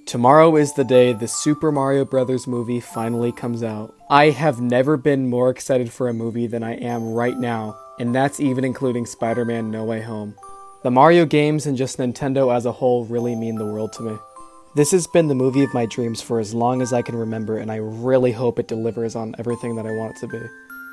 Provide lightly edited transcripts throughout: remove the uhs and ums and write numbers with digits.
Tomorrow is the day the Super Mario Bros. Movie finally comes out. I have never been more excited for a movie than I am right now, and that's even including Spider-Man No Way Home. The Mario games and just Nintendo as a whole really mean the world to me. This has been the movie of my dreams for as long as I can remember, and I really hope it delivers on everything that I want it to be.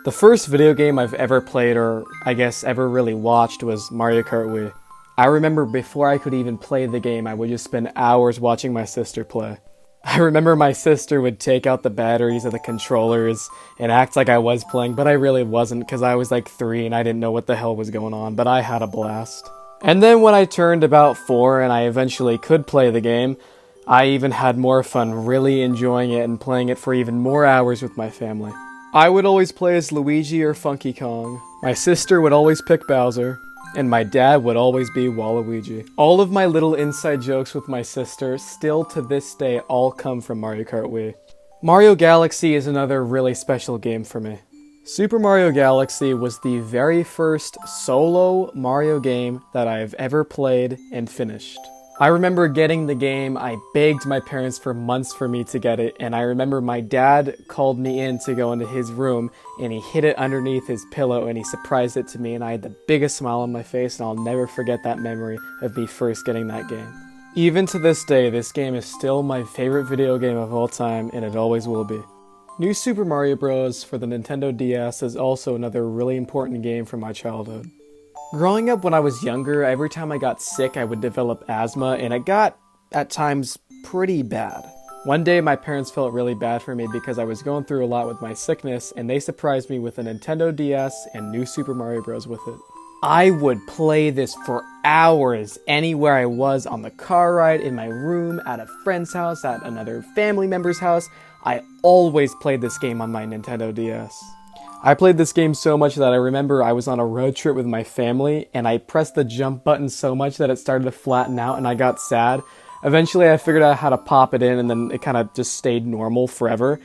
The first video game I've ever played, or I guess ever really watched, was Mario Kart Wii. I remember before I could even play the game, I would just spend hours watching my sister play. I remember my sister would take out the batteries of the controllers and act like I was playing, but I really wasn't because I was like 3 and I didn't know what the hell was going on, but I had a blast. And then when I turned about 4 and I eventually could play the game, I even had more fun really enjoying it and playing it for even more hours with my family. I would always play as Luigi or Funky Kong. My sister would always pick Bowser. And my dad would always be Waluigi. All of my little inside jokes with my sister still to this day all come from Mario Kart Wii. Mario Galaxy is another really special game for me. Super Mario Galaxy was the very first solo Mario game that I've ever played and finished. I remember getting the game, I begged my parents for months for me to get it, and I remember my dad called me in to go into his room, and he hid it underneath his pillow, and he surprised it to me, and I had the biggest smile on my face, and I'll never forget that memory of me first getting that game. Even to this day, this game is still my favorite video game of all time, and it always will be. New Super Mario Bros. For the Nintendo DS is also another really important game from my childhood. Growing up when I was younger, every time I got sick I would develop asthma, and it got, at times, pretty bad. One day my parents felt really bad for me because I was going through a lot with my sickness, and they surprised me with a Nintendo DS and New Super Mario Bros. With it. I would play this for hours anywhere I was, on the car ride, in my room, at a friend's house, at another family member's house. I always played this game on my Nintendo DS. I played this game so much that I remember I was on a road trip with my family and I pressed the jump button so much that it started to flatten out and I got sad. Eventually I figured out how to pop it in and then it kind of just stayed normal forever.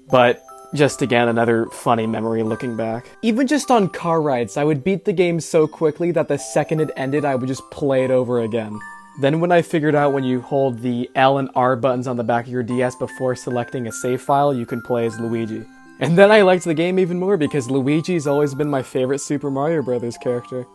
But just again, another funny memory looking back. Even just on car rides, I would beat the game so quickly that the second it ended I would just play it over again. Then when I figured out when you hold the L and R buttons on the back of your DS before selecting a save file, you can play as Luigi. And then I liked the game even more because Luigi's always been my favorite Super Mario Bros. Character.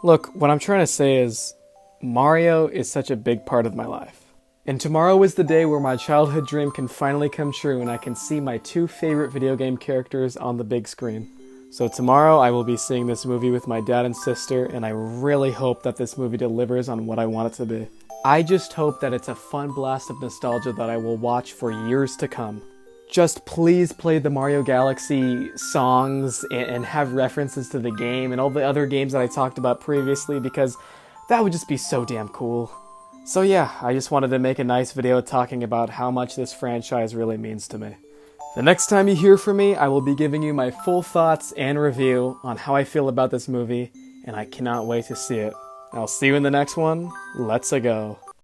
Look, what I'm trying to say is, Mario is such a big part of my life. And tomorrow is the day where my childhood dream can finally come true and I can see my 2 favorite video game characters on the big screen. So tomorrow I will be seeing this movie with my dad and sister, and I really hope that this movie delivers on what I want it to be. I just hope that it's a fun blast of nostalgia that I will watch for years to come. Just please play the Mario Galaxy songs and have references to the game and all the other games that I talked about previously, because that would just be so damn cool. So yeah, I just wanted to make a nice video talking about how much this franchise really means to me. The next time you hear from me, I will be giving you my full thoughts and review on how I feel about this movie, and I cannot wait to see it. I'll see you in the next one. Let's-a go.